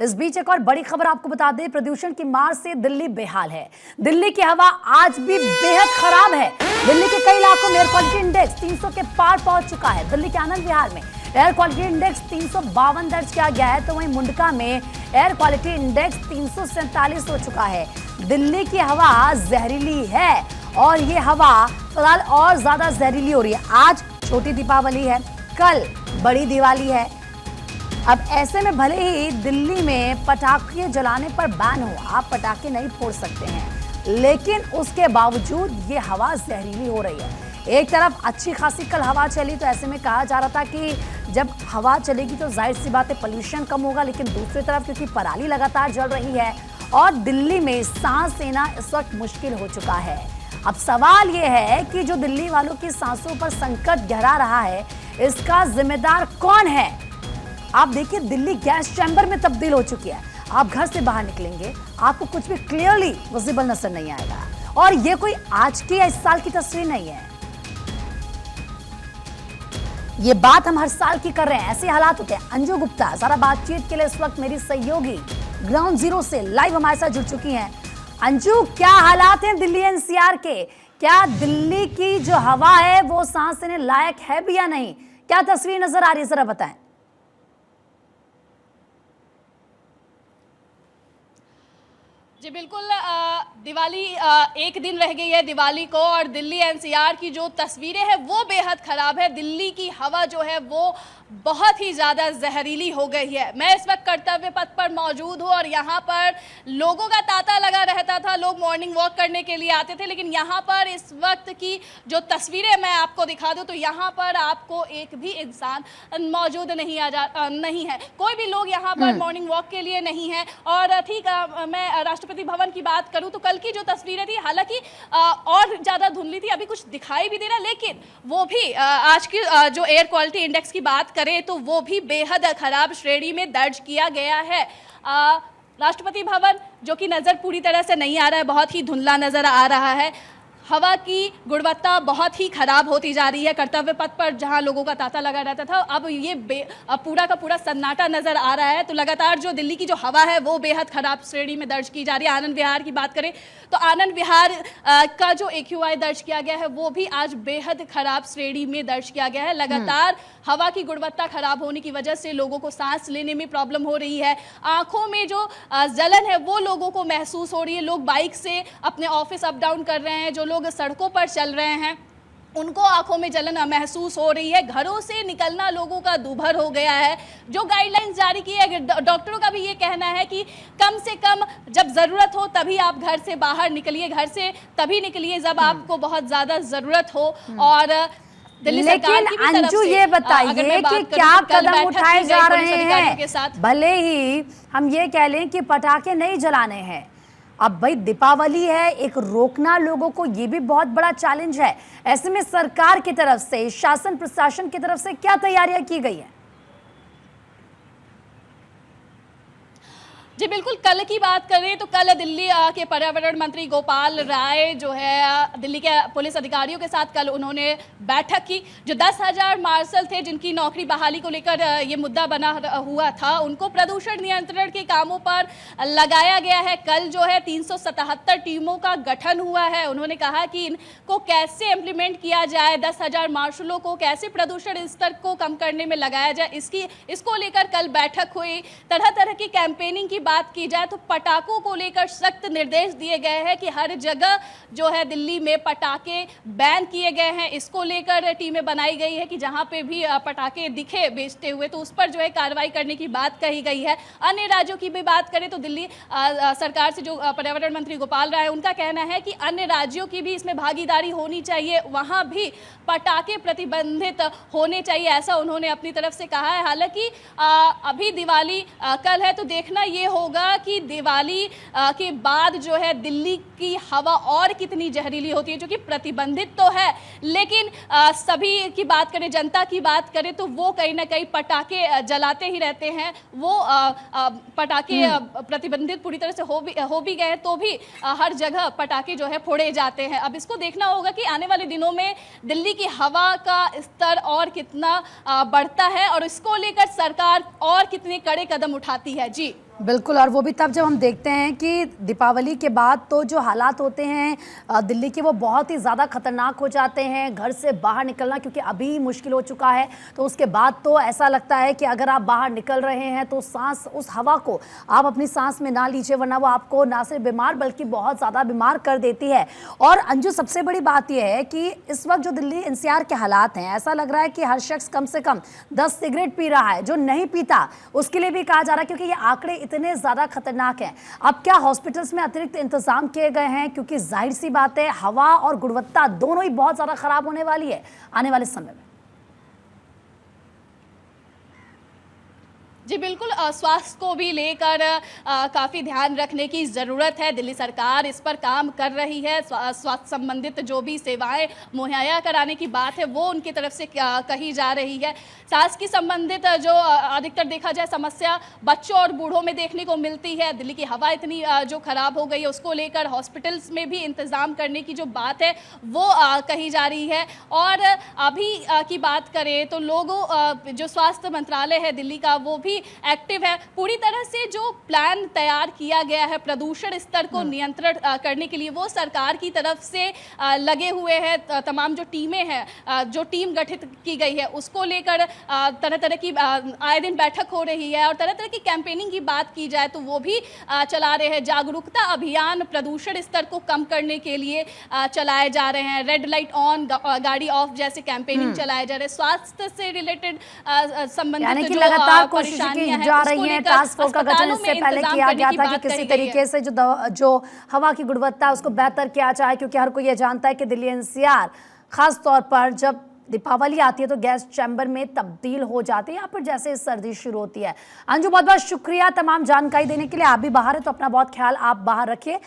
इस बीच एक और बड़ी खबर आपको बता दें, प्रदूषण की मार से दिल्ली बेहाल है। दिल्ली की हवा आज भी बेहद खराब है। दिल्ली के कई इलाकों में एयर क्वालिटी इंडेक्स 300 के पार पहुंच चुका है। दिल्ली के आनंद विहार में एयर क्वालिटी इंडेक्स 352 दर्ज किया गया है, तो वहीं मुंडका में एयर क्वालिटी इंडेक्स 347 हो चुका है। दिल्ली की हवा जहरीली है और ये हवा फिलहाल और ज्यादा जहरीली हो रही है। आज छोटी दीपावली है, कल बड़ी दिवाली है। अब ऐसे में भले ही दिल्ली में पटाखे जलाने पर बैन हो, आप पटाखे नहीं फोड़ सकते हैं, लेकिन उसके बावजूद ये हवा जहरीली हो रही है। एक तरफ अच्छी खासी कल हवा चली, तो ऐसे में कहा जा रहा था कि जब हवा चलेगी तो जाहिर सी बात है पोल्यूशन कम होगा, लेकिन दूसरी तरफ क्योंकि पराली लगातार जल रही है और दिल्ली में सांस लेना इस वक्त मुश्किल हो चुका है। अब सवाल यह है कि जो दिल्ली वालों की सांसों पर संकट गहरा रहा है, इसका जिम्मेदार कौन है? आप देखिए, दिल्ली गैस चैम्बर में तब्दील हो चुकी है। आप घर से बाहर निकलेंगे, आपको कुछ भी क्लियरली विजिबल नजर नहीं आएगा। और ये कोई आज की या इस साल की तस्वीर नहीं है, ये बात हम हर साल की कर रहे हैं। ऐसे हालात होते हैं। अंजू गुप्ता सारा बातचीत के लिए इस वक्त मेरी सहयोगी ग्राउंड जीरो से लाइव हमारे साथ जुड़ चुकी हैं। अंजू, क्या हालात हैं दिल्ली एनसीआर के? क्या दिल्ली की जो हवा है वो सांस लेने लायक है भी या नहीं? क्या तस्वीर नजर आ रही है, जरा बताएं। जी बिल्कुल, दिवाली एक दिन रह गई है दिवाली को, और दिल्ली एनसीआर की जो तस्वीरें हैं वो बेहद ख़राब है। दिल्ली की हवा जो है वो बहुत ही ज़्यादा जहरीली हो गई है। मैं इस वक्त कर्तव्य पथ पर मौजूद हूँ और यहाँ पर लोगों का तांता लगा रहता था। लोग मॉर्निंग वॉक करने के लिए आते थे, लेकिन यहाँ पर इस वक्त की जो तस्वीरें मैं आपको दिखा दूँ तो यहाँ पर आपको एक भी इंसान मौजूद नहीं है। कोई भी लोग यहाँ पर मॉर्निंग वॉक के लिए नहीं है। और ठीक, मैं राष्ट्रपति भवन की बात करूं तो कल की जो तस्वीरें थी, हालांकि और ज़्यादा धुंधली थी, अभी कुछ दिखाई भी दे रहा, लेकिन वो भी आज की जो एयर क्वालिटी इंडेक्स की बात करें तो वो भी बेहद खराब श्रेणी में दर्ज किया गया है। राष्ट्रपति भवन जो कि नज़र पूरी तरह से नहीं आ रहा है, बहुत ही धुंधला नज़र आ रहा है। हवा की गुणवत्ता बहुत ही खराब होती जा रही है। कर्तव्य पथ पर जहां लोगों का तांता लगा रहता था, अब ये पूरा का पूरा सन्नाटा नजर आ रहा है। तो लगातार जो दिल्ली की जो हवा है वो बेहद खराब श्रेणी में दर्ज की जा रही है। आनंद विहार की बात करें तो आनंद विहार का जो AQI दर्ज किया गया है वो भी आज बेहद खराब श्रेणी में दर्ज किया गया है। लगातार हवा की गुणवत्ता खराब होने की वजह से लोगों को सांस लेने में प्रॉब्लम हो रही है। आंखों में जो जलन है वो लोगों को महसूस हो रही है। लोग बाइक से अपने ऑफिस अप डाउन कर रहे हैं, जो लोग सड़कों पर चल रहे हैं उनको आंखों में जलन महसूस हो रही है। घरों से निकलना लोगों का दूभर हो गया है। जो गाइडलाइंस जारी की है, डॉक्टरों का भी ये कहना है कि कम से कम जब ज़रूरत हो तभी आप घर से बाहर निकलिए, घर से तभी निकलिए जब आपको बहुत ज़्यादा ज़रूरत हो। और दिल्ली सरकार की भी तरफ से, ये बताइए कि क्या कदम उठाए जा रहे हैं? भले ही हम ये कह लें कि पटाखे नहीं जलाने हैं, अब भाई दीपावली है, एक रोकना लोगों को ये भी बहुत बड़ा चैलेंज है। ऐसे में सरकार की तरफ से, शासन प्रशासन की तरफ से क्या तैयारियां की गई है? जी बिल्कुल, कल की बात करें तो कल दिल्ली के पर्यावरण मंत्री गोपाल राय जो है दिल्ली के पुलिस अधिकारियों के साथ कल उन्होंने बैठक की। जो 10,000 मार्शल थे जिनकी नौकरी बहाली को लेकर ये मुद्दा बना हुआ था, उनको प्रदूषण नियंत्रण के कामों पर लगाया गया है। कल जो है 377 टीमों का गठन हुआ है। उन्होंने कहा कि इनको कैसे इम्प्लीमेंट किया जाए, 10,000 मार्शलों को कैसे प्रदूषण स्तर को कम करने में लगाया जाए, इसको लेकर कल बैठक हुई। तरह तरह की कैंपेनिंग की बात की जाए तो पटाखों को लेकर सख्त निर्देश दिए गए हैं कि हर जगह जो है दिल्ली में पटाखे बैन किए गए हैं। इसको लेकर टीमें बनाई गई है कि जहां पे भी पटाखे दिखे बेचते हुए तो उस पर जो है कार्रवाई करने की बात कही गई है। अन्य राज्यों की भी बात करें तो दिल्ली सरकार से जो पर्यावरण मंत्री गोपाल राय, उनका कहना है कि अन्य राज्यों की भी इसमें भागीदारी होनी चाहिए, वहां भी पटाखे प्रतिबंधित होने चाहिए, ऐसा उन्होंने अपनी तरफ से कहा है। हालांकि अभी दिवाली कल है, तो देखना ये होगा कि दिवाली के बाद जो है दिल्ली की हवा और कितनी जहरीली होती है, जो कि प्रतिबंधित तो है, लेकिन सभी की बात करें, जनता की बात करें तो वो कहीं ना कहीं पटाखे जलाते ही रहते हैं। वो पटाखे प्रतिबंधित पूरी तरह से हो भी गए तो भी हर जगह पटाखे जो है फोड़े जाते हैं। अब इसको देखना होगा कि आने वाले दिनों में दिल्ली की हवा का स्तर और कितना बढ़ता है और इसको लेकर सरकार और कितने कड़े कदम उठाती है। जी बिल्कुल, और वो भी तब जब हम देखते हैं कि दीपावली के बाद तो जो हालात होते हैं दिल्ली के, वो बहुत ही ज़्यादा खतरनाक हो जाते हैं। घर से बाहर निकलना क्योंकि अभी मुश्किल हो चुका है, तो उसके बाद तो ऐसा लगता है कि अगर आप बाहर निकल रहे हैं तो सांस, उस हवा को आप अपनी सांस में ना लीजिए, वरना वो आपको ना सिर्फ बीमार बल्कि बहुत ज़्यादा बीमार कर देती है। और अंजू, सबसे बड़ी बात यह है कि इस वक्त जो दिल्ली एनसीआर के हालात हैं, ऐसा लग रहा है कि हर शख्स कम से कम 10 सिगरेट पी रहा है। जो नहीं पीता उसके लिए भी कहा जा रहा है, क्योंकि ये आंकड़े इतने ज़्यादा खतरनाक हैं। अब क्या हॉस्पिटल्स में अतिरिक्त इंतजाम किए गए हैं, क्योंकि जाहिर सी बात है हवा और गुणवत्ता दोनों ही बहुत ज़्यादा खराब होने वाली है आने वाले समय में। जी बिल्कुल, स्वास्थ्य को भी लेकर काफ़ी ध्यान रखने की ज़रूरत है। दिल्ली सरकार इस पर काम कर रही है। स्वास्थ्य संबंधित जो भी सेवाएं मुहैया कराने की बात है वो उनकी तरफ से कही जा रही है। सांस की संबंधित जो अधिकतर देखा जाए समस्या बच्चों और बूढ़ों में देखने को मिलती है। दिल्ली की हवा इतनी जो खराब हो गई है, उसको लेकर हॉस्पिटल्स में भी इंतज़ाम करने की जो बात है वो कही जा रही है। और अभी की बात करें तो लोगों जो स्वास्थ्य मंत्रालय है दिल्ली का, वो भी एक्टिव है। पूरी तरह से जो प्लान तैयार किया गया है प्रदूषण स्तर को नियंत्रण करने के लिए, वो सरकार की तरफ से लगे हुए हैं। तमाम जो टीमें हैं, जो टीम गठित की गई है, उसको लेकर तरह तरह की आए दिन बैठक हो रही है। और तरह तरह की कैंपेनिंग की बात की जाए तो वो भी चला रहे हैं। जागरूकता अभियान प्रदूषण स्तर को कम करने के लिए चलाए जा रहे हैं। रेड लाइट ऑन, गाड़ी ऑफ जैसे कैंपेनिंग चलाए जा रहे हैं। स्वास्थ्य से रिलेटेड संबंधित जो लगातार कोशिश परेशानियां की जा रही हैं। टास्क फोर्स का गठन इससे पहले किया गया था कि किसी तरीके से जो हवा की गुणवत्ता है उसको बेहतर किया जाए, क्योंकि हर कोई ये जानता है कि दिल्ली एनसीआर खास तौर पर जब दीपावली आती है तो गैस चैम्बर में तब्दील हो जाती है। यहाँ पर जैसे सर्दी शुरू होती है। अंजू, बहुत बहुत शुक्रिया तमाम जानकारी देने के लिए। आप भी बाहर है तो अपना बहुत ख्याल आप बाहर रखिए।